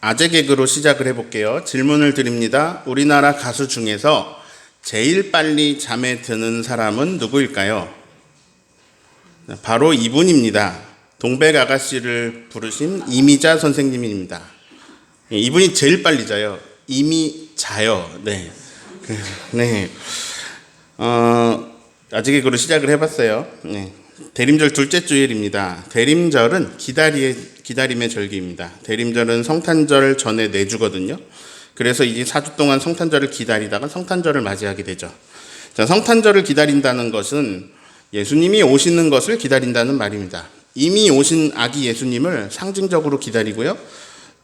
아재 개그로 시작을 해볼게요. 질문을 드립니다. 우리나라 가수 중에서 제일 빨리 잠에 드는 사람은 누구일까요? 바로 이분입니다. 동백 아가씨를 부르신 이미자 선생님입니다. 이분이 제일 빨리 자요. 이미 자요. 네. 네. 아재 개그로 시작을 해봤어요. 네. 대림절 둘째 주일입니다. 대림절은 기다림의 절기입니다. 대림절은 성탄절 전에 내주거든요. 그래서 이제 4주 동안 성탄절을 기다리다가 성탄절을 맞이하게 되죠. 자, 성탄절을 기다린다는 것은 예수님이 오시는 것을 기다린다는 말입니다. 이미 오신 아기 예수님을 상징적으로 기다리고요.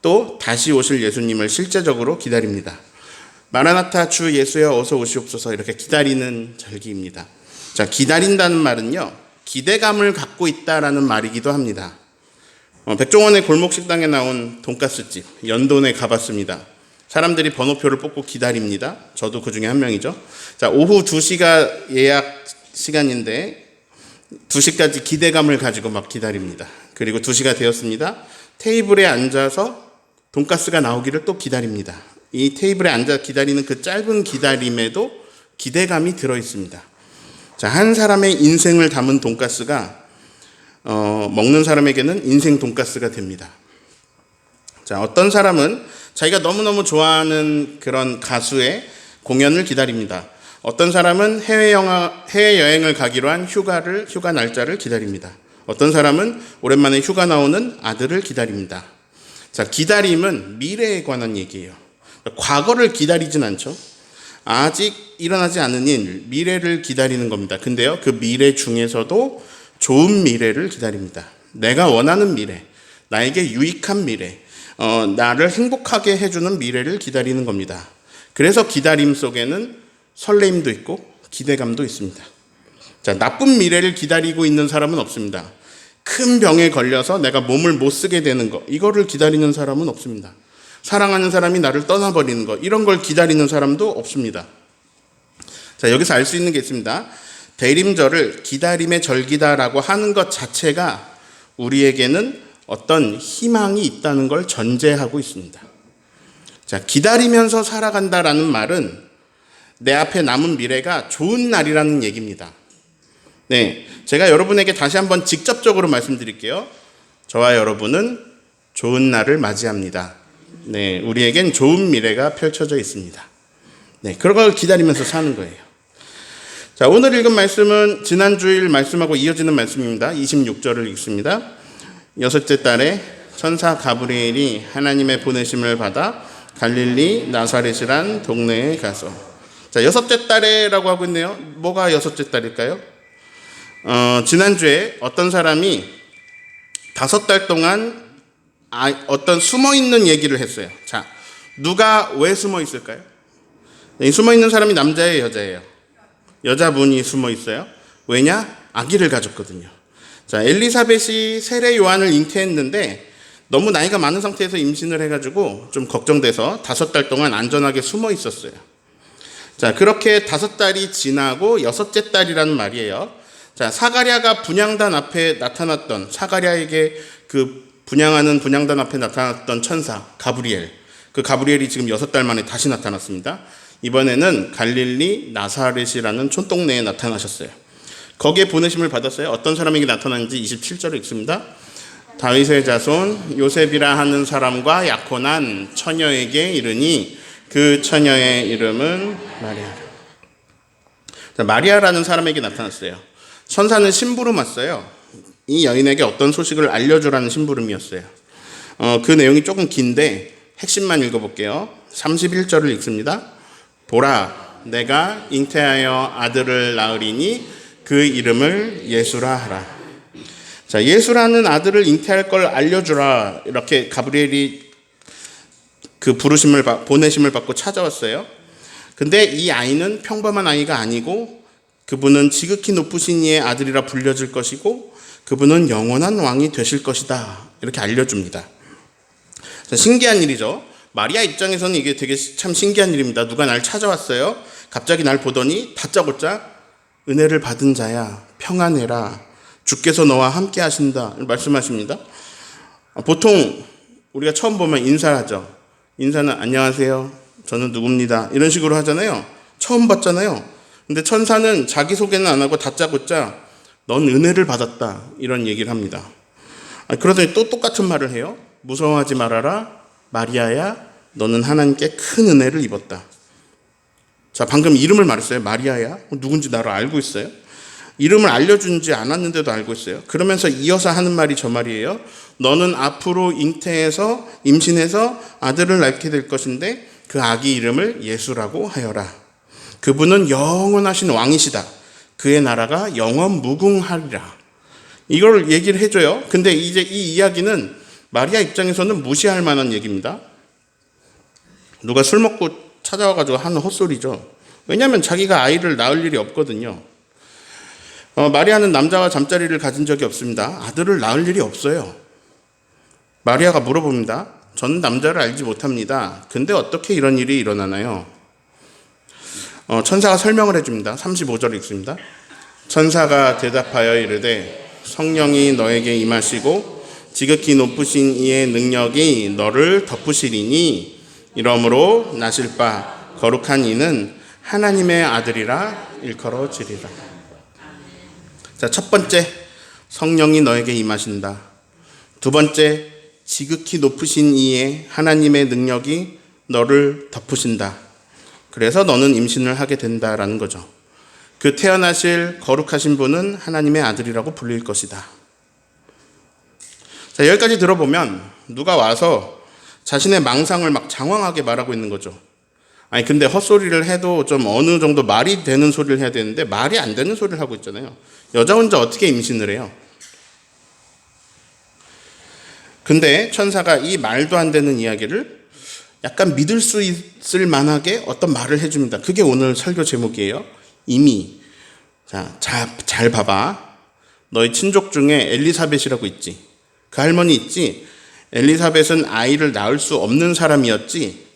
또 다시 오실 예수님을 실제적으로 기다립니다. 마라나타 주 예수여 어서 오시옵소서 이렇게 기다리는 절기입니다. 자, 기다린다는 말은요. 기대감을 갖고 있다라는 말이기도 합니다. 백종원의 골목식당에 나온 돈가스집 연돈에 가봤습니다. 사람들이 번호표를 뽑고 기다립니다. 저도 그 중에 한 명이죠. 자, 오후 2시가 예약 시간인데 2시까지 기대감을 가지고 막 기다립니다. 그리고 2시가 되었습니다. 테이블에 앉아서 돈가스가 나오기를 또 기다립니다. 이 테이블에 앉아 기다리는 그 짧은 기다림에도 기대감이 들어있습니다. 자, 한 사람의 인생을 담은 돈가스가 먹는 사람에게는 인생 돈가스가 됩니다. 자, 어떤 사람은 자기가 너무너무 좋아하는 그런 가수의 공연을 기다립니다. 어떤 사람은 해외여행을 가기로 한 휴가 날짜를 기다립니다. 어떤 사람은 오랜만에 휴가 나오는 아들을 기다립니다. 자, 기다림은 미래에 관한 얘기예요. 과거를 기다리진 않죠. 아직 일어나지 않은 일, 미래를 기다리는 겁니다. 근데요, 그 미래 중에서도 좋은 미래를 기다립니다. 내가 원하는 미래, 나에게 유익한 미래, 나를 행복하게 해주는 미래를 기다리는 겁니다. 그래서 기다림 속에는 설레임도 있고 기대감도 있습니다. 자, 나쁜 미래를 기다리고 있는 사람은 없습니다. 큰 병에 걸려서 내가 몸을 못 쓰게 되는 거, 이거를 기다리는 사람은 없습니다. 사랑하는 사람이 나를 떠나버리는 것, 이런 걸 기다리는 사람도 없습니다. 자, 여기서 알 수 있는 게 있습니다. 대림절을 기다림의 절기다라고 하는 것 자체가 우리에게는 어떤 희망이 있다는 걸 전제하고 있습니다. 자, 기다리면서 살아간다라는 말은 내 앞에 남은 미래가 좋은 날이라는 얘기입니다. 네, 제가 여러분에게 다시 한번 직접적으로 말씀드릴게요. 저와 여러분은 좋은 날을 맞이합니다. 네, 우리에겐 좋은 미래가 펼쳐져 있습니다. 네, 그런 걸 기다리면서 사는 거예요. 자, 오늘 읽은 말씀은 지난주일 말씀하고 이어지는 말씀입니다. 26절을 읽습니다. 여섯째 달에 천사 가브리엘이 하나님의 보내심을 받아 갈릴리 나사렛이란 동네에 가서. 자, 여섯째 달에라고 하고 있네요. 뭐가 여섯째 달일까요? 지난주에 어떤 사람이 5달 동안 어떤 숨어있는 얘기를 했어요. 자, 누가 왜 숨어 있을까요? 이 숨어 있는 사람이 남자예요, 여자예요? 여자분이 숨어 있어요. 왜냐? 아기를 가졌거든요. 자, 엘리사벳이 세례 요한을 잉태했는데 너무 나이가 많은 상태에서 임신을 해가지고 좀 걱정돼서 5달 동안 안전하게 숨어 있었어요. 자, 그렇게 5달이 지나고 6째 달이라는 말이에요. 자, 사가랴가 분향단 앞에 나타났던, 사가랴에게 그 분향하는 분향단 앞에 나타났던 천사 가브리엘, 그 가브리엘이 지금 6달 만에 다시 나타났습니다. 이번에는 갈릴리 나사렛이라는 촌동네에 나타나셨어요. 거기에 보내심을 받았어요. 어떤 사람에게 나타났는지 27절을 읽습니다. 다윗의 자손 요셉이라 하는 사람과 약혼한 처녀에게 이르니 그 처녀의 이름은 마리아. 자, 마리아라는 사람에게 나타났어요. 천사는 심부름 왔어요. 이 여인에게 어떤 소식을 알려주라는 심부름이었어요. 그 내용이 조금 긴데 핵심만 읽어볼게요. 31절을 읽습니다. 보라, 내가 잉태하여 아들을 낳으리니 그 이름을 예수라 하라. 자, 예수라는 아들을 잉태할 걸 알려주라. 이렇게 가브리엘이 그 보내심을 받고 찾아왔어요. 근데 이 아이는 평범한 아이가 아니고 그분은 지극히 높으신 이의 아들이라 불려질 것이고 그분은 영원한 왕이 되실 것이다. 이렇게 알려줍니다. 자, 신기한 일이죠. 마리아 입장에서는 이게 되게 참 신기한 일입니다. 누가 날 찾아왔어요. 갑자기 날 보더니 다짜고짜 은혜를 받은 자야 평안해라. 주께서 너와 함께 하신다 말씀하십니다. 보통 우리가 처음 보면 인사하죠. 인사는 안녕하세요. 저는 누굽니다. 이런 식으로 하잖아요. 처음 봤잖아요. 근데 천사는 자기소개는 안 하고 다짜고짜 넌 은혜를 받았다. 이런 얘기를 합니다. 그러더니 또 똑같은 말을 해요. 무서워하지 말아라. 마리아야, 너는 하나님께 큰 은혜를 입었다. 자, 방금 이름을 말했어요. 마리아야. 누군지 나를 알고 있어요. 이름을 알려준지 않았는데도 알고 있어요. 그러면서 이어서 하는 말이 저 말이에요. 너는 앞으로 잉태해서 임신해서 아들을 낳게 될 것인데 그 아기 이름을 예수라고 하여라. 그분은 영원하신 왕이시다. 그의 나라가 영원 무궁하리라. 이걸 얘기를 해줘요. 근데 이제 이 이야기는 마리아 입장에서는 무시할 만한 얘기입니다. 누가 술 먹고 찾아와가지고 하는 헛소리죠. 왜냐하면 자기가 아이를 낳을 일이 없거든요. 마리아는 남자와 잠자리를 가진 적이 없습니다. 아들을 낳을 일이 없어요. 마리아가 물어봅니다. 저는 남자를 알지 못합니다. 근데 어떻게 이런 일이 일어나나요? 천사가 설명을 해줍니다. 35절 읽습니다. 천사가 대답하여 이르되 성령이 너에게 임하시고 지극히 높으신 이의 능력이 너를 덮으시리니 이러므로 나실 바 거룩한 이는 하나님의 아들이라 일컬어지리라. 자, 첫 번째, 성령이 너에게 임하신다. 두 번째, 지극히 높으신 이의 하나님의 능력이 너를 덮으신다. 그래서 너는 임신을 하게 된다라는 거죠. 그 태어나실 거룩하신 분은 하나님의 아들이라고 불릴 것이다. 자, 여기까지 들어보면 누가 와서 자신의 망상을 막 장황하게 말하고 있는 거죠. 아니, 근데 헛소리를 해도 좀 어느 정도 말이 되는 소리를 해야 되는데 말이 안 되는 소리를 하고 있잖아요. 여자 혼자 어떻게 임신을 해요? 근데 천사가 이 말도 안 되는 이야기를 약간 믿을 수 있을 만하게 어떤 말을 해줍니다. 그게 오늘 설교 제목이에요. 이미. 자, 잘 봐봐. 너희 친족 중에 엘리사벳이라고 있지. 그 할머니 있지. 엘리사벳은 아이를 낳을 수 없는 사람이었지.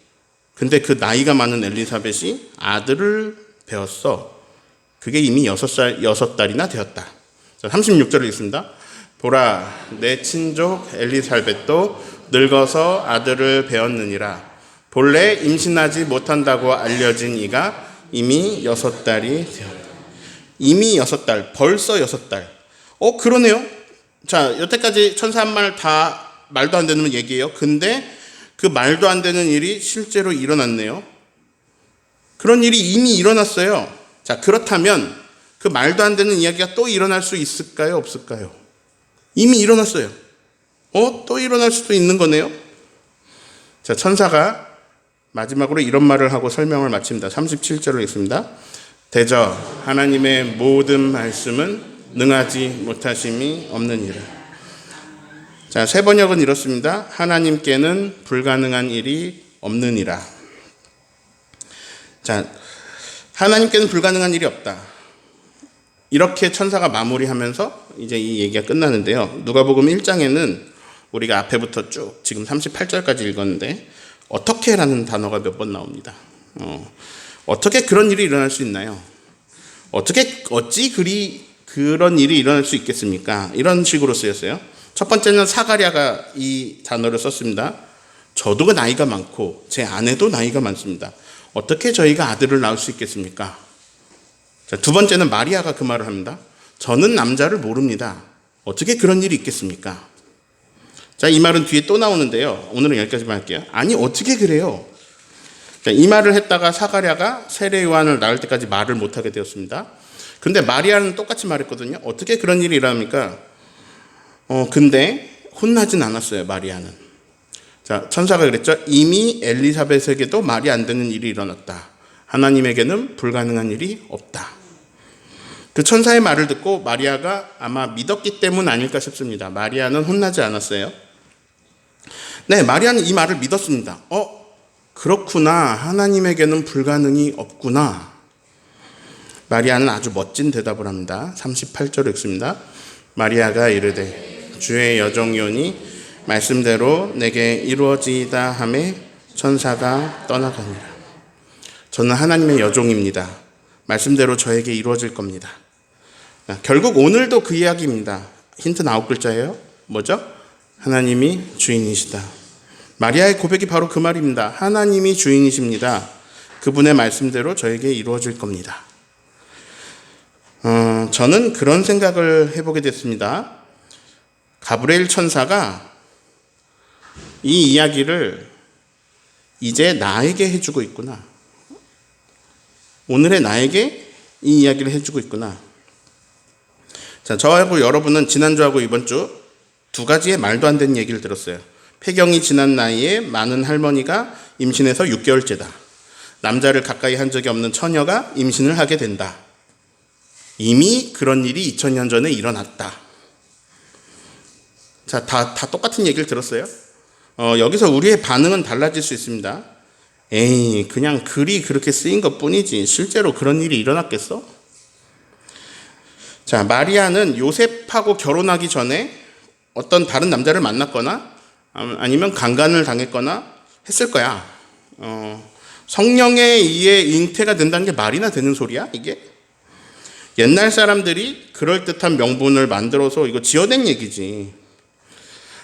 근데 그 나이가 많은 엘리사벳이 아들을 배웠어. 그게 이미 6달이나 되었다. 자, 36절을 읽습니다. 보라, 내 친족 엘리사벳도 늙어서 아들을 배웠느니라. 본래 임신하지 못한다고 알려진 이가 이미 6달이 되었다. 이미 6달, 벌써 6달. 그러네요. 자, 여태까지 천사 한 말 다 말도 안 되는 얘기예요. 근데 그 말도 안 되는 일이 실제로 일어났네요. 그런 일이 이미 일어났어요. 자, 그렇다면 그 말도 안 되는 이야기가 또 일어날 수 있을까요? 없을까요? 이미 일어났어요. 또 일어날 수도 있는 거네요. 자, 천사가 마지막으로 이런 말을 하고 설명을 마칩니다. 37절을 읽습니다. 대저 하나님의 모든 말씀은 능하지 못하심이 없느니라. 자, 새 번역은 이렇습니다. 하나님께는 불가능한 일이 없느니라. 자, 하나님께는 불가능한 일이 없다. 이렇게 천사가 마무리하면서 이제 이 얘기가 끝나는데요. 누가복음 1장에는 우리가 앞에부터 쭉 지금 38절까지 읽었는데 어떻게라는 단어가 몇 번 나옵니다. 어떻게 그런 일이 일어날 수 있나요? 어찌 그런 일이 일어날 수 있겠습니까? 이런 식으로 쓰였어요. 첫 번째는 사가랴가 이 단어를 썼습니다. 저도 나이가 많고 제 아내도 나이가 많습니다. 어떻게 저희가 아들을 낳을 수 있겠습니까? 자, 두 번째는 마리아가 그 말을 합니다. 저는 남자를 모릅니다. 어떻게 그런 일이 있겠습니까? 자, 이 말은 뒤에 또 나오는데요. 오늘은 여기까지만 할게요. 아니, 어떻게 그래요? 자, 이 말을 했다가 사가랴가 세례 요한을 낳을 때까지 말을 못하게 되었습니다. 근데 마리아는 똑같이 말했거든요. 어떻게 그런 일이 일어납니까? 근데 혼나진 않았어요, 마리아는. 자, 천사가 그랬죠. 이미 엘리사벳에게도 말이 안 되는 일이 일어났다. 하나님에게는 불가능한 일이 없다. 그 천사의 말을 듣고 마리아가 아마 믿었기 때문 아닐까 싶습니다. 마리아는 혼나지 않았어요. 네, 마리아는 이 말을 믿었습니다. 그렇구나. 하나님에게는 불가능이 없구나. 마리아는 아주 멋진 대답을 합니다. 38절 읽습니다. 마리아가 이르되 주의 여종이오니 말씀대로 내게 이루어지이다 하매 천사가 떠나가니라. 저는 하나님의 여종입니다. 말씀대로 저에게 이루어질 겁니다. 결국 오늘도 그 이야기입니다. 힌트 9글자예요. 뭐죠? 하나님이 주인이시다. 마리아의 고백이 바로 그 말입니다. 하나님이 주인이십니다. 그분의 말씀대로 저에게 이루어질 겁니다. 저는 그런 생각을 해보게 됐습니다. 가브리엘 천사가 이 이야기를 이제 나에게 해주고 있구나. 오늘의 나에게 이 이야기를 해주고 있구나. 자, 저하고 여러분은 지난주하고 이번 주 두 가지의 말도 안 되는 얘기를 들었어요. 폐경이 지난 나이에 많은 할머니가 임신해서 6개월째다. 남자를 가까이 한 적이 없는 처녀가 임신을 하게 된다. 이미 그런 일이 2000년 전에 일어났다. 자, 다 똑같은 얘기를 들었어요. 여기서 우리의 반응은 달라질 수 있습니다. 에이, 그냥 글이 그렇게 쓰인 것 뿐이지 실제로 그런 일이 일어났겠어? 자, 마리아는 요셉하고 결혼하기 전에 어떤 다른 남자를 만났거나 아니면 강간을 당했거나 했을 거야. 성령에 의해 잉태가 된다는 게 말이나 되는 소리야, 이게? 옛날 사람들이 그럴듯한 명분을 만들어서 이거 지어낸 얘기지.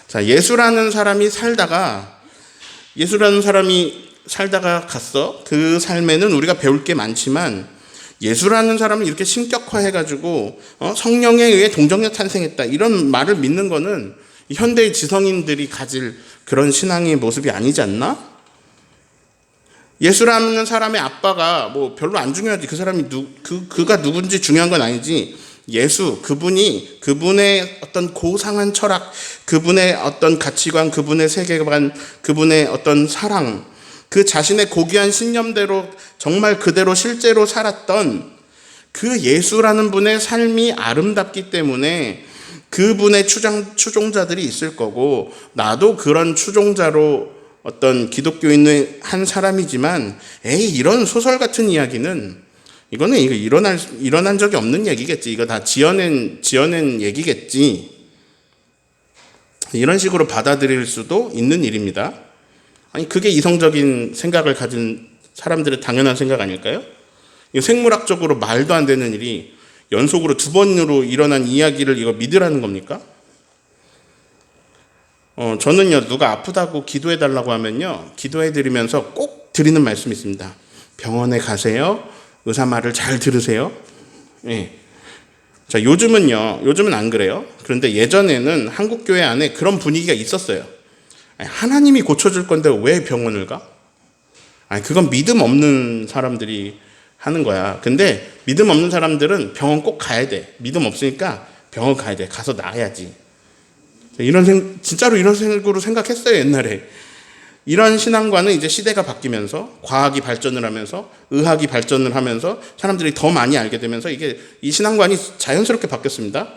자, 예수라는 사람이 살다가 갔어. 그 삶에는 우리가 배울 게 많지만 예수라는 사람을 이렇게 신격화해가지고 성령에 의해 동정녀 탄생했다 이런 말을 믿는 거는 현대의 지성인들이 가질 그런 신앙의 모습이 아니지 않나? 예수라는 사람의 아빠가 뭐 별로 안 중요하지. 그 사람이 그가 누군지 중요한 건 아니지. 예수, 그분의 어떤 고상한 철학, 그분의 어떤 가치관, 그분의 세계관, 그분의 어떤 사랑, 그 자신의 고귀한 신념대로 정말 그대로 실제로 살았던 그 예수라는 분의 삶이 아름답기 때문에 그분의 추종자들이 있을 거고, 나도 그런 추종자로 어떤 기독교인의 한 사람이지만, 이런 소설 같은 이야기는 이거 일어난 적이 없는 얘기겠지. 이거 다 지어낸 얘기겠지. 이런 식으로 받아들일 수도 있는 일입니다. 아니, 그게 이성적인 생각을 가진 사람들의 당연한 생각 아닐까요? 생물학적으로 말도 안 되는 일이 연속으로 2번으로 일어난 이야기를 이거 믿으라는 겁니까? 저는요, 누가 아프다고 기도해달라고 하면요, 기도해드리면서 꼭 드리는 말씀이 있습니다. 병원에 가세요. 의사 말을 잘 들으세요. 예. 자, 요즘은 안 그래요. 그런데 예전에는 한국 교회 안에 그런 분위기가 있었어요. 하나님이 고쳐줄 건데 왜 병원을 가? 그건 믿음 없는 사람들이 하는 거야. 근데 믿음 없는 사람들은 병원 꼭 가야 돼. 믿음 없으니까 병원 가야 돼. 가서 나아야지. 진짜로 이런 식으로 생각했어요, 옛날에. 이런 신앙과는 이제 시대가 바뀌면서 과학이 발전을 하면서 의학이 발전을 하면서 사람들이 더 많이 알게 되면서 이 신앙관이 자연스럽게 바뀌었습니다.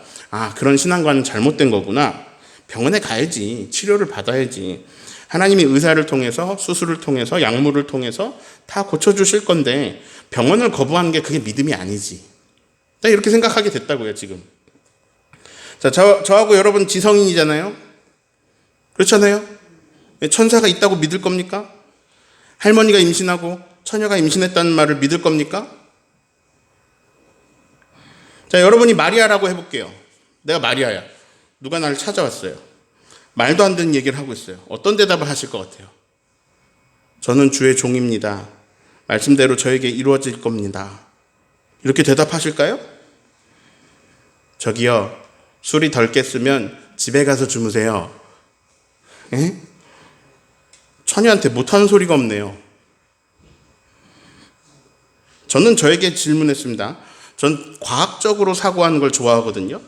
그런 신앙관은 잘못된 거구나. 병원에 가야지. 치료를 받아야지. 하나님이 의사를 통해서 수술을 통해서 약물을 통해서 다 고쳐주실 건데 병원을 거부하는 게 그게 믿음이 아니지. 이렇게 생각하게 됐다고요, 지금. 자, 저하고 여러분 지성인이잖아요. 그렇잖아요. 천사가 있다고 믿을 겁니까? 할머니가 임신하고 처녀가 임신했다는 말을 믿을 겁니까? 자, 여러분이 마리아라고 해볼게요. 내가 마리아야. 누가 나를 찾아왔어요. 말도 안 되는 얘기를 하고 있어요. 어떤 대답을 하실 것 같아요? 저는 주의 종입니다. 말씀대로 저에게 이루어질 겁니다. 이렇게 대답하실까요? 저기요, 술이 덜 깼으면 집에 가서 주무세요. 에? 처녀한테 못하는 소리가 없네요. 저는 저에게 질문했습니다. 전 과학적으로 사고하는 걸 좋아하거든요.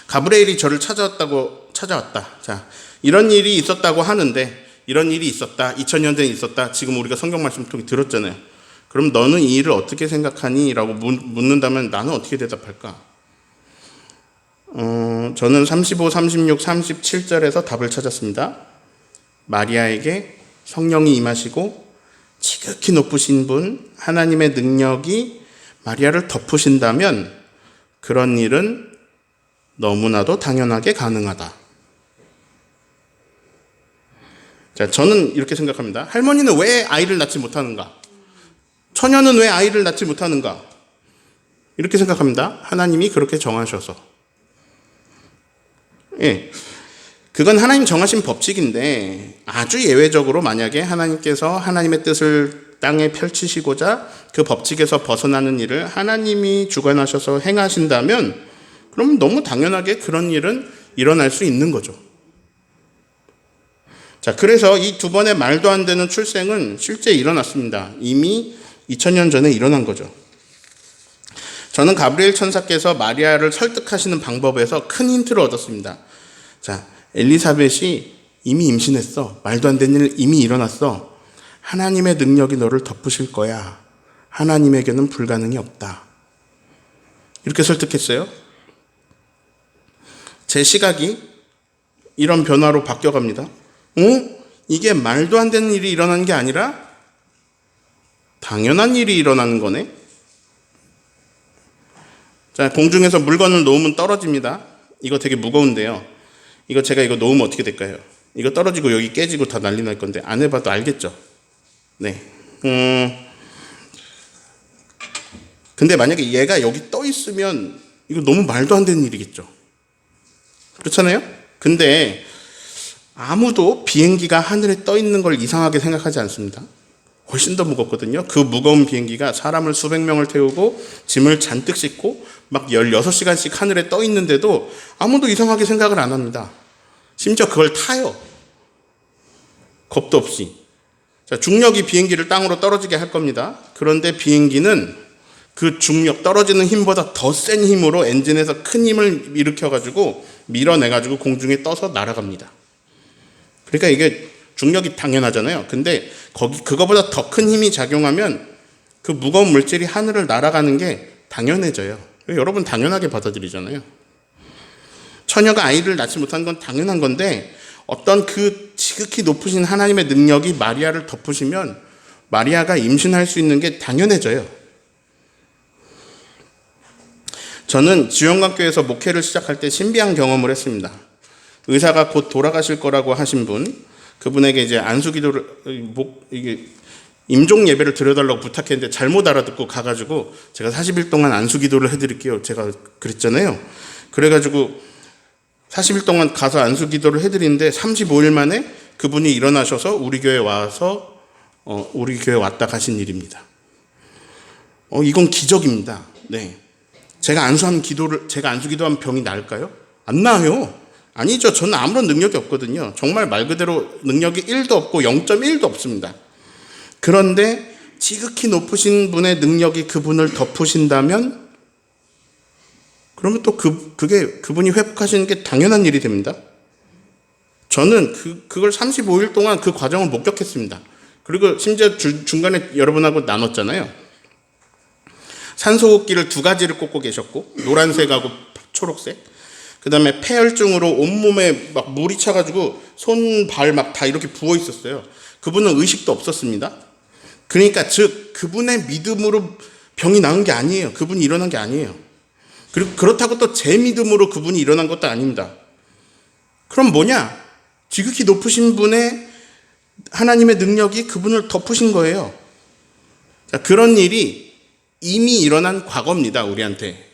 가브리엘이 저를 찾아왔다. 자, 이런 일이 있었다고 하는데, 이런 일이 있었다. 2000년 전에 있었다. 지금 우리가 성경 말씀 통해 들었잖아요. 그럼 너는 이 일을 어떻게 생각하니? 라고 묻는다면 나는 어떻게 대답할까? 저는 35, 36, 37절에서 답을 찾았습니다. 마리아에게 성령이 임하시고 지극히 높으신 분, 하나님의 능력이 마리아를 덮으신다면 그런 일은 너무나도 당연하게 가능하다. 자, 저는 이렇게 생각합니다. 할머니는 왜 아이를 낳지 못하는가? 처녀는 왜 아이를 낳지 못하는가? 이렇게 생각합니다. 하나님이 그렇게 정하셔서. 예. 그건 하나님 정하신 법칙인데 아주 예외적으로 만약에 하나님께서 하나님의 뜻을 땅에 펼치시고자 그 법칙에서 벗어나는 일을 하나님이 주관하셔서 행하신다면 그럼 너무 당연하게 그런 일은 일어날 수 있는 거죠. 자, 그래서 이 두 번의 말도 안 되는 출생은 실제 일어났습니다. 이미 2000년 전에 일어난 거죠. 저는 가브리엘 천사께서 마리아를 설득하시는 방법에서 큰 힌트를 얻었습니다. 자, 엘리사벳이 이미 임신했어. 말도 안 되는 일 이미 일어났어. 하나님의 능력이 너를 덮으실 거야. 하나님에게는 불가능이 없다. 이렇게 설득했어요. 제 시각이 이런 변화로 바뀌어갑니다. 이게 말도 안 되는 일이 일어나는 게 아니라 당연한 일이 일어나는 거네. 자, 공중에서 물건을 놓으면 떨어집니다. 이거 되게 무거운데요. 제가 이거 놓으면 어떻게 될까요? 이거 떨어지고 여기 깨지고 다 난리 날 건데 안 해봐도 알겠죠? 네. 근데 만약에 얘가 여기 떠 있으면 이거 너무 말도 안 되는 일이겠죠. 그렇잖아요? 근데 아무도 비행기가 하늘에 떠 있는 걸 이상하게 생각하지 않습니다. 훨씬 더 무겁거든요. 그 무거운 비행기가 사람을 수백 명을 태우고 짐을 잔뜩 싣고 막 16시간씩 하늘에 떠 있는데도 아무도 이상하게 생각을 안 합니다. 심지어 그걸 타요. 겁도 없이. 자, 중력이 비행기를 땅으로 떨어지게 할 겁니다. 그런데 비행기는 그 중력, 떨어지는 힘보다 더 센 힘으로 엔진에서 큰 힘을 일으켜가지고 밀어내가지고 공중에 떠서 날아갑니다. 그러니까 이게 중력이 당연하잖아요. 근데 그거보다 더 큰 힘이 작용하면 그 무거운 물질이 하늘을 날아가는 게 당연해져요. 여러분 당연하게 받아들이잖아요. 처녀가 아이를 낳지 못한 건 당연한 건데 어떤 그 지극히 높으신 하나님의 능력이 마리아를 덮으시면 마리아가 임신할 수 있는 게 당연해져요. 저는 지원관교에서 목회를 시작할 때 신비한 경험을 했습니다. 의사가 곧 돌아가실 거라고 하신 분, 그분에게 이제 안수기도를 이게 임종 예배를 드려달라고 부탁했는데 잘못 알아듣고 가가지고 제가 40일 동안 안수기도를 해드릴게요. 제가 그랬잖아요. 그래가지고 40일 동안 가서 안수기도를 해드리는데 35일 만에 그분이 일어나셔서 우리 교회 와서 우리 교회 왔다 가신 일입니다. 이건 기적입니다. 네. 제가 안수기도하면 병이 나을까요? 안 나아요. 아니죠. 저는 아무런 능력이 없거든요. 정말 말 그대로 능력이 1도 없고 0.1도 없습니다. 그런데 지극히 높으신 분의 능력이 그분을 덮으신다면 그러면 또 그분이 회복하시는 게 당연한 일이 됩니다. 저는 그걸 35일 동안 그 과정을 목격했습니다. 그리고 심지어 중간에 여러분하고 나눴잖아요. 산소호흡기를 2가지를 꽂고 계셨고 노란색하고 초록색. 그 다음에 폐혈증으로 온몸에 막 물이 차가지고 손, 발 막 다 이렇게 부어 있었어요. 그분은 의식도 없었습니다. 그러니까 즉 그분의 믿음으로 병이 나은 게 아니에요. 그분이 일어난 게 아니에요. 그리고 그렇다고 또 제 믿음으로 그분이 일어난 것도 아닙니다. 그럼 뭐냐? 지극히 높으신 분의 하나님의 능력이 그분을 덮으신 거예요. 자, 그런 일이 이미 일어난 과거입니다. 우리한테.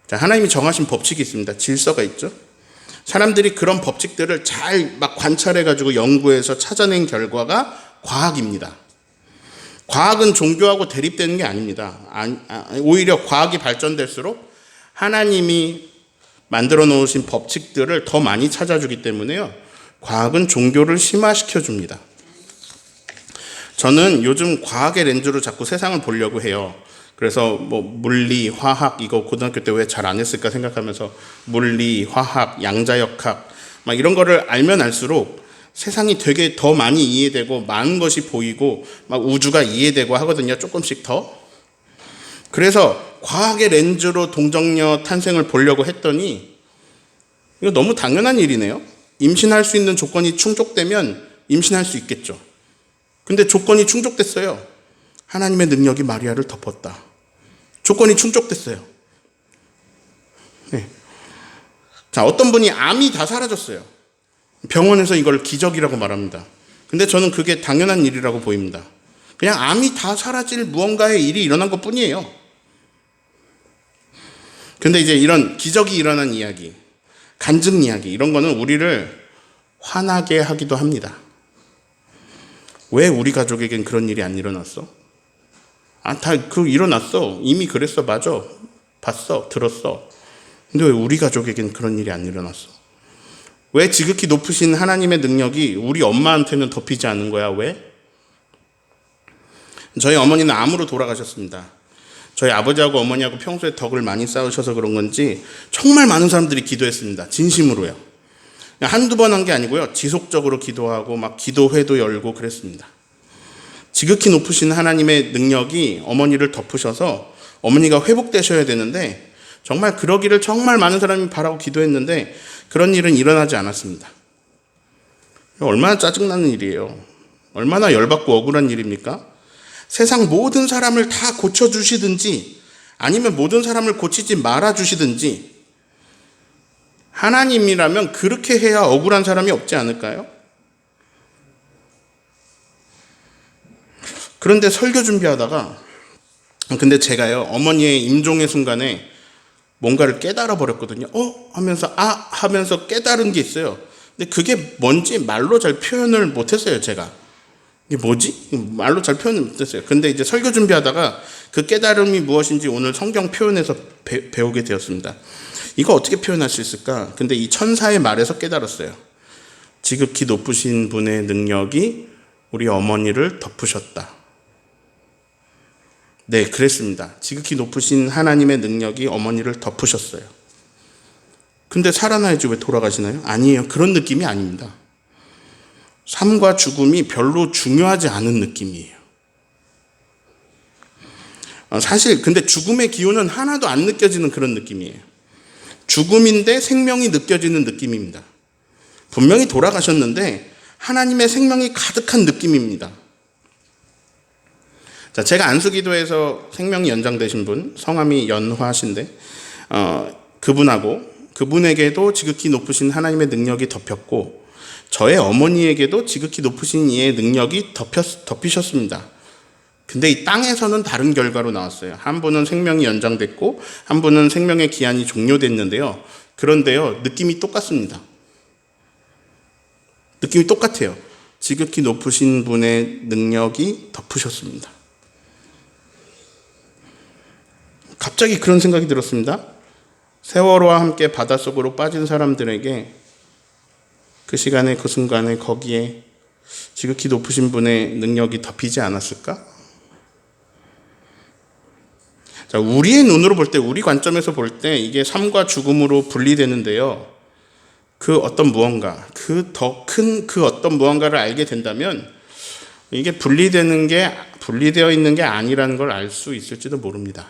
자, 하나님이 정하신 법칙이 있습니다. 질서가 있죠. 사람들이 그런 법칙들을 잘 막 관찰해가지고 연구해서 찾아낸 결과가 과학입니다. 과학은 종교하고 대립되는 게 아닙니다. 오히려 과학이 발전될수록 하나님이 만들어 놓으신 법칙들을 더 많이 찾아주기 때문에요. 과학은 종교를 심화시켜 줍니다. 저는 요즘 과학의 렌즈로 자꾸 세상을 보려고 해요. 그래서 뭐 물리, 화학 이거 고등학교 때 왜 잘 안 했을까 생각하면서 물리, 화학, 양자역학 막 이런 거를 알면 알수록 세상이 되게 더 많이 이해되고 많은 것이 보이고 막 우주가 이해되고 하거든요. 조금씩 더. 그래서 과학의 렌즈로 동정녀 탄생을 보려고 했더니 이거 너무 당연한 일이네요. 임신할 수 있는 조건이 충족되면 임신할 수 있겠죠. 근데 조건이 충족됐어요. 하나님의 능력이 마리아를 덮었다. 조건이 충족됐어요. 네. 자, 어떤 분이 암이 다 사라졌어요. 병원에서 이걸 기적이라고 말합니다. 근데 저는 그게 당연한 일이라고 보입니다. 그냥 암이 다 사라질 무언가의 일이 일어난 것 뿐이에요. 근데 이제 이런 기적이 일어난 이야기, 간증 이야기, 이런 거는 우리를 화나게 하기도 합니다. 왜 우리 가족에겐 그런 일이 안 일어났어? 일어났어. 이미 그랬어. 맞아. 봤어. 들었어. 근데 왜 우리 가족에겐 그런 일이 안 일어났어? 왜 지극히 높으신 하나님의 능력이 우리 엄마한테는 덮이지 않은 거야? 왜? 저희 어머니는 암으로 돌아가셨습니다. 저희 아버지하고 어머니하고 평소에 덕을 많이 쌓으셔서 그런 건지 정말 많은 사람들이 기도했습니다. 진심으로요. 한두 번 한 게 아니고요. 지속적으로 기도하고 막 기도회도 열고 그랬습니다. 지극히 높으신 하나님의 능력이 어머니를 덮으셔서 어머니가 회복되셔야 되는데 정말 그러기를 정말 많은 사람이 바라고 기도했는데 그런 일은 일어나지 않았습니다. 얼마나 짜증나는 일이에요. 얼마나 열받고 억울한 일입니까? 세상 모든 사람을 다 고쳐주시든지 아니면 모든 사람을 고치지 말아주시든지 하나님이라면 그렇게 해야 억울한 사람이 없지 않을까요? 그런데 설교 준비하다가 근데 제가요 어머니의 임종의 순간에 뭔가를 깨달아 버렸거든요. 하면서 깨달은 게 있어요. 근데 그게 뭔지 말로 잘 표현을 못했어요. 제가 이게 뭐지? 말로 잘 표현을 못했어요. 근데 이제 설교 준비하다가 그 깨달음이 무엇인지 오늘 성경 표현에서 배우게 되었습니다. 이거 어떻게 표현할 수 있을까? 근데 이 천사의 말에서 깨달았어요. 지극히 높으신 분의 능력이 우리 어머니를 덮으셨다. 네, 그랬습니다. 지극히 높으신 하나님의 능력이 어머니를 덮으셨어요. 근데 살아나야지 왜 돌아가시나요? 아니에요. 그런 느낌이 아닙니다. 삶과 죽음이 별로 중요하지 않은 느낌이에요. 사실 근데 죽음의 기운은 하나도 안 느껴지는 그런 느낌이에요. 죽음인데 생명이 느껴지는 느낌입니다. 분명히 돌아가셨는데 하나님의 생명이 가득한 느낌입니다. 자, 제가 안수기도에서 생명이 연장되신 분, 성함이 연화신데 그분에게도 지극히 높으신 하나님의 능력이 덮였고 저의 어머니에게도 지극히 높으신 이의 능력이 덮이셨습니다. 근데 이 땅에서는 다른 결과로 나왔어요. 한 분은 생명이 연장됐고 한 분은 생명의 기한이 종료됐는데요. 그런데요, 느낌이 똑같습니다. 느낌이 똑같아요. 지극히 높으신 분의 능력이 덮으셨습니다. 갑자기 그런 생각이 들었습니다. 세월호와 함께 바닷속으로 빠진 사람들에게 그 시간에 그 순간에 거기에 지극히 높으신 분의 능력이 덮이지 않았을까? 자, 우리의 눈으로 볼 때, 우리 관점에서 볼 때 이게 삶과 죽음으로 분리되는데요. 그 어떤 무언가, 그 더 큰 그 어떤 무언가를 알게 된다면 이게 분리되어 있는 게 아니라는 걸 알 수 있을지도 모릅니다.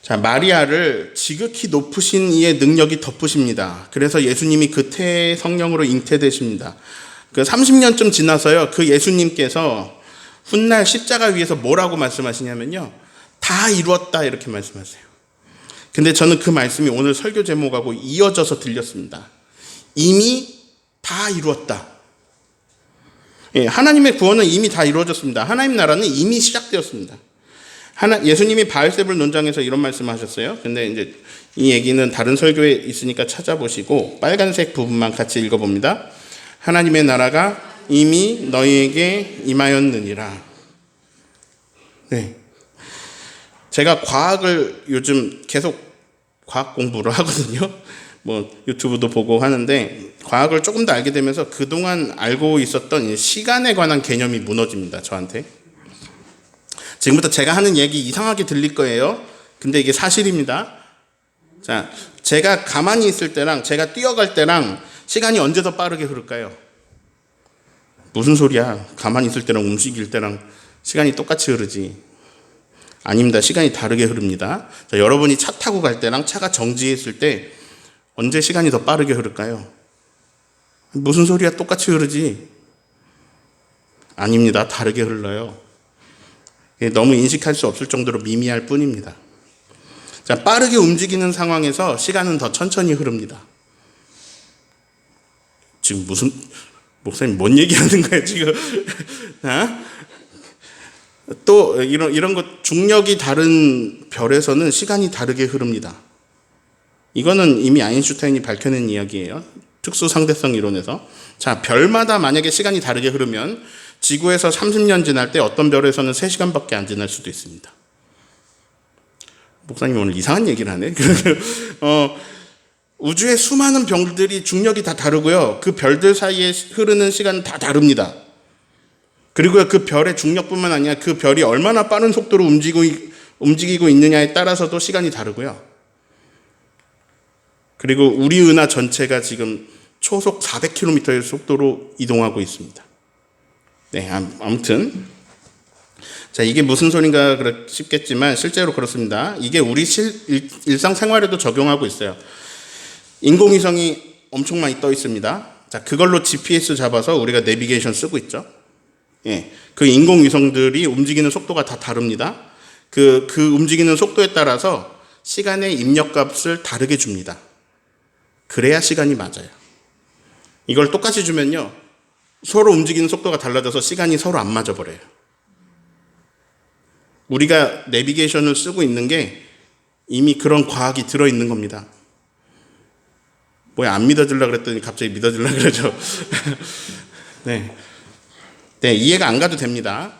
자, 마리아를 지극히 높으신 이의 능력이 덮으십니다. 그래서 예수님이 그 태에 성령으로 잉태되십니다. 그 30년쯤 지나서요, 그 예수님께서 훗날 십자가 위에서 뭐라고 말씀하시냐면요, 다 이루었다 이렇게 말씀하세요. 근데 저는 그 말씀이 오늘 설교 제목하고 이어져서 들렸습니다. 이미 다 이루었다. 예, 하나님의 구원은 이미 다 이루어졌습니다. 하나님 나라는 이미 시작되었습니다. 예수님이 바알세불 논장에서 이런 말씀하셨어요. 근데 이제 이 얘기는 다른 설교에 있으니까 찾아보시고 빨간색 부분만 같이 읽어봅니다. 하나님의 나라가 이미 너희에게 임하였느니라. 네. 제가 과학을 요즘 계속 과학 공부를 하거든요. 뭐 유튜브도 보고 하는데 과학을 조금 더 알게 되면서 그동안 알고 있었던 시간에 관한 개념이 무너집니다. 저한테. 지금부터 제가 하는 얘기 이상하게 들릴 거예요. 근데 이게 사실입니다. 자, 제가 가만히 있을 때랑 제가 뛰어갈 때랑 시간이 언제 더 빠르게 흐를까요? 무슨 소리야? 가만히 있을 때랑 움직일 때랑 시간이 똑같이 흐르지. 아닙니다. 시간이 다르게 흐릅니다. 자, 여러분이 차 타고 갈 때랑 차가 정지해 있을 때 언제 시간이 더 빠르게 흐를까요? 무슨 소리야? 똑같이 흐르지. 아닙니다. 다르게 흘러요. 너무 인식할 수 없을 정도로 미미할 뿐입니다. 자, 빠르게 움직이는 상황에서 시간은 더 천천히 흐릅니다. 지금 무슨 목사님 뭔 얘기하는 거예요 지금? 또 이런 것 중력이 다른 별에서는 시간이 다르게 흐릅니다. 이거는 이미 아인슈타인이 밝혀낸 이야기예요. 특수 상대성 이론에서. 자, 별마다 만약에 시간이 다르게 흐르면 지구에서 30년 지날 때 어떤 별에서는 3시간밖에 안 지날 수도 있습니다. 목사님 오늘 이상한 얘기를 하네. 우주의 수많은 별들이 중력이 다 다르고요. 그 별들 사이에 흐르는 시간은 다 다릅니다. 그리고 그 별의 중력뿐만 아니라 그 별이 얼마나 빠른 속도로 움직이고 있느냐에 따라서도 시간이 다르고요. 그리고 우리 은하 전체가 지금 초속 400km의 속도로 이동하고 있습니다. 네, 아무튼 자, 이게 무슨 소린가 싶겠지만 실제로 그렇습니다. 이게 우리 일상생활에도 적용하고 있어요. 인공위성이 엄청 많이 떠 있습니다. 자, 그걸로 GPS 잡아서 우리가 내비게이션 쓰고 있죠. 예, 그 인공위성들이 움직이는 속도가 다 다릅니다. 그 움직이는 속도에 따라서 시간의 입력값을 다르게 줍니다. 그래야 시간이 맞아요. 이걸 똑같이 주면요, 서로 움직이는 속도가 달라져서 시간이 서로 안 맞아 버려요. 우리가 내비게이션을 쓰고 있는 게 이미 그런 과학이 들어있는 겁니다. 뭐야, 안 믿어주려고 그랬더니 갑자기 믿어주려고 그러죠. 네. 네, 이해가 안 가도 됩니다.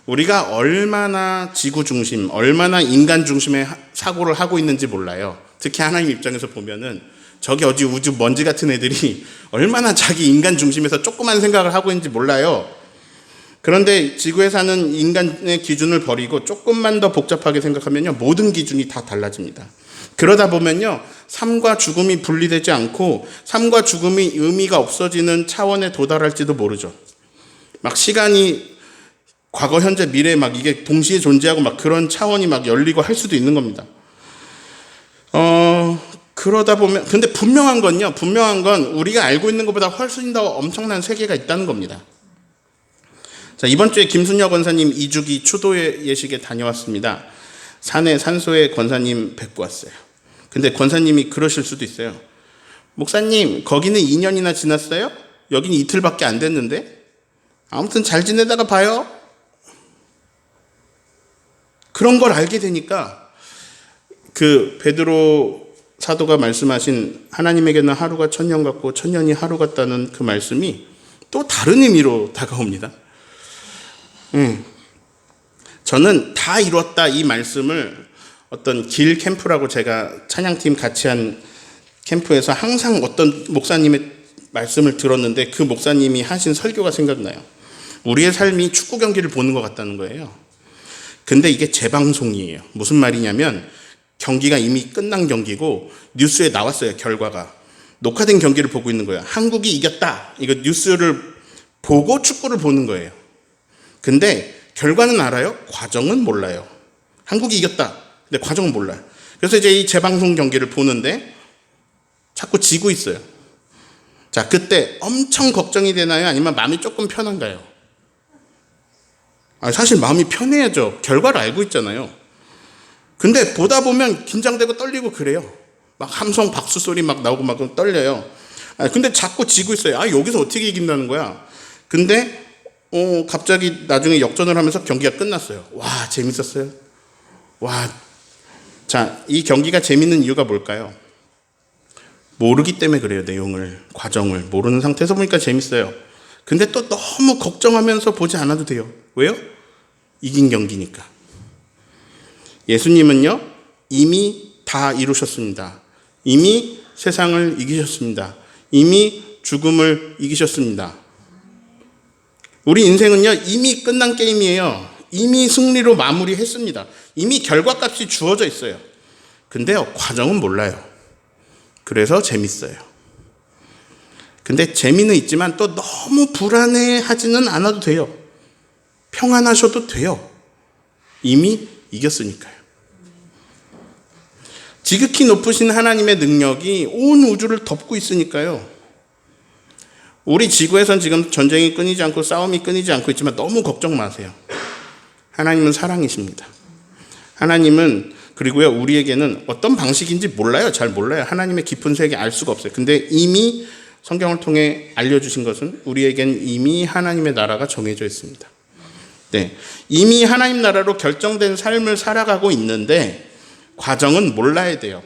우리가 얼마나 지구 중심, 얼마나 인간 중심의 사고를 하고 있는지 몰라요. 특히 하나님 입장에서 보면은 저기 어디 우주 먼지 같은 애들이 얼마나 자기 인간 중심에서 조그만 생각을 하고 있는지 몰라요. 그런데 지구에 사는 인간의 기준을 버리고 조금만 더 복잡하게 생각하면요, 모든 기준이 다 달라집니다. 그러다 보면요, 삶과 죽음이 분리되지 않고 삶과 죽음이 의미가 없어지는 차원에 도달할지도 모르죠. 막 시간이 과거, 현재, 미래 막 이게 동시에 존재하고 막 그런 차원이 막 열리고 할 수도 있는 겁니다. 그러다 보면, 근데 분명한 건 우리가 알고 있는 것보다 훨씬 더 엄청난 세계가 있다는 겁니다. 자, 이번 주에 김순여 권사님 2주기 추도 예식에 다녀왔습니다. 산소에 권사님 뵙고 왔어요. 근데 권사님이 그러실 수도 있어요. 목사님, 거기는 2년이나 지났어요? 여기는 이틀밖에 안 됐는데? 아무튼 잘 지내다가 봐요. 그런 걸 알게 되니까 그 베드로 사도가 말씀하신 하나님에게는 하루가 1000년 같고 1000년이 하루 같다는 그 말씀이 또 다른 의미로 다가옵니다. 저는 다 이뤘다 이 말씀을 어떤 길 캠프라고 제가 찬양팀 같이 한 캠프에서 항상 어떤 목사님의 말씀을 들었는데 그 목사님이 하신 설교가 생각나요. 우리의 삶이 축구 경기를 보는 것 같다는 거예요. 근데 이게 재방송이에요. 무슨 말이냐면 경기가 이미 끝난 경기고 뉴스에 나왔어요. 결과가. 녹화된 경기를 보고 있는 거예요. 한국이 이겼다. 이거 뉴스를 보고 축구를 보는 거예요. 근데 결과는 알아요. 과정은 몰라요. 한국이 이겼다. 근데 과정은 몰라요. 그래서 이제 이 재방송 경기를 보는데 자꾸 지고 있어요. 자, 그때 엄청 걱정이 되나요? 아니면 마음이 조금 편한가요? 사실 마음이 편해야죠. 결과를 알고 있잖아요. 근데 보다 보면 긴장되고 떨리고 그래요. 막 함성 박수 소리 막 나오고 막 떨려요. 근데 자꾸 지고 있어요. 여기서 어떻게 이긴다는 거야. 근데 갑자기 나중에 역전을 하면서 경기가 끝났어요. 와, 재밌었어요. 와, 자, 이 경기가 재밌는 이유가 뭘까요? 모르기 때문에 그래요. 내용을, 과정을 모르는 상태에서 보니까 재밌어요. 근데 또 너무 걱정하면서 보지 않아도 돼요. 왜요? 이긴 경기니까. 예수님은요, 이미 다 이루셨습니다. 이미 세상을 이기셨습니다. 이미 죽음을 이기셨습니다. 우리 인생은요, 이미 끝난 게임이에요. 이미 승리로 마무리했습니다. 이미 결과값이 주어져 있어요. 근데요, 과정은 몰라요. 그래서 재밌어요. 근데 재미는 있지만 또 너무 불안해하지는 않아도 돼요. 평안하셔도 돼요. 이미 이겼으니까요. 지극히 높으신 하나님의 능력이 온 우주를 덮고 있으니까요. 우리 지구에선 지금 전쟁이 끊이지 않고 싸움이 끊이지 않고 있지만 너무 걱정 마세요. 하나님은 사랑이십니다. 하나님은, 그리고요, 우리에게는 어떤 방식인지 몰라요. 잘 몰라요. 하나님의 깊은 세계 알 수가 없어요. 근데 이미 성경을 통해 알려주신 것은 우리에겐 이미 하나님의 나라가 정해져 있습니다. 네, 이미 하나님 나라로 결정된 삶을 살아가고 있는데 과정은 몰라야 돼요.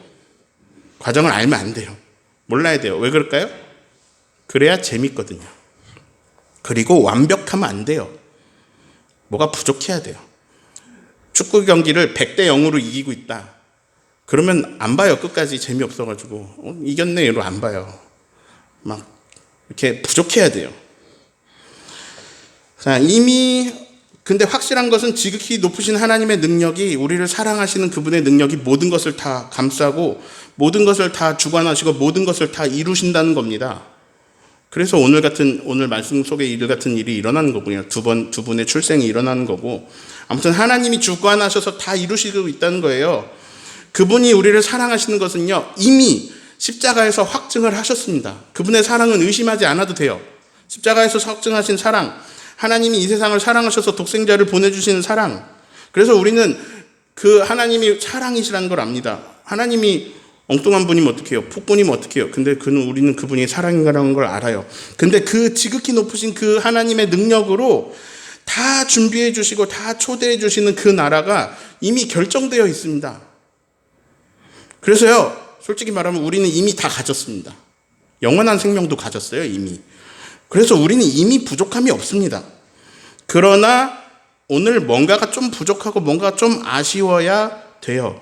과정을 알면 안 돼요. 몰라야 돼요. 왜 그럴까요? 그래야 재밌거든요. 그리고 완벽하면 안 돼요. 뭐가 부족해야 돼요. 축구 경기를 100대 0으로 이기고 있다. 그러면 안 봐요. 끝까지 재미없어가지고. 이겼네. 이러고 안 봐요. 막 이렇게 부족해야 돼요. 자, 이미 근데 확실한 것은 지극히 높으신 하나님의 능력이, 우리를 사랑하시는 그분의 능력이 모든 것을 다 감싸고 모든 것을 다 주관하시고 모든 것을 다 이루신다는 겁니다. 그래서 오늘 말씀 속에 이를 같은 일이 일어나는 거군요. 두 분의 출생이 일어나는 거고, 아무튼 하나님이 주관하셔서 다 이루시고 있다는 거예요. 그분이 우리를 사랑하시는 것은요, 이미 십자가에서 확증을 하셨습니다. 그분의 사랑은 의심하지 않아도 돼요. 십자가에서 확증하신 사랑, 하나님이 이 세상을 사랑하셔서 독생자를 보내주시는 사랑. 그래서 우리는 그 하나님이 사랑이시라는 걸 압니다. 하나님이 엉뚱한 분이면 어떡해요? 폭군이면 어떡해요? 근데 우리는 그분이 사랑이라는 걸 알아요. 근데 그 지극히 높으신 그 하나님의 능력으로 다 준비해 주시고 다 초대해 주시는 그 나라가 이미 결정되어 있습니다. 그래서요, 솔직히 말하면 우리는 이미 다 가졌습니다. 영원한 생명도 가졌어요, 이미. 그래서 우리는 이미 부족함이 없습니다. 그러나 오늘 뭔가가 좀 부족하고 뭔가가 좀 아쉬워야 돼요.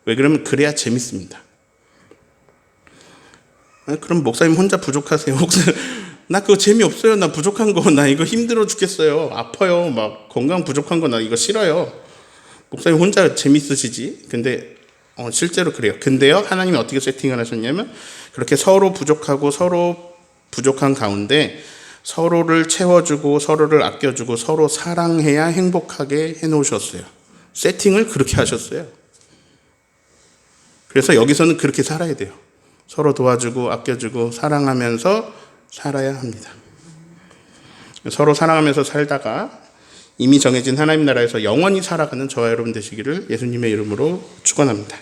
왜 그러면 그래야 재밌습니다. 그럼 목사님 혼자 부족하세요. 나 그거 재미없어요. 나 부족한 거, 나 이거 힘들어 죽겠어요. 아파요. 막 건강 부족한 거 나 이거 싫어요. 목사님 혼자 재밌으시지? 근데 실제로 그래요. 근데요, 하나님이 어떻게 세팅을 하셨냐면 그렇게 서로 부족하고 서로 부족한 가운데 서로를 채워주고 서로를 아껴주고 서로 사랑해야 행복하게 해놓으셨어요. 세팅을 그렇게 하셨어요. 그래서 여기서는 그렇게 살아야 돼요. 서로 도와주고 아껴주고 사랑하면서 살아야 합니다. 서로 사랑하면서 살다가 이미 정해진 하나님 나라에서 영원히 살아가는 저와 여러분 되시기를 예수님의 이름으로 축원합니다.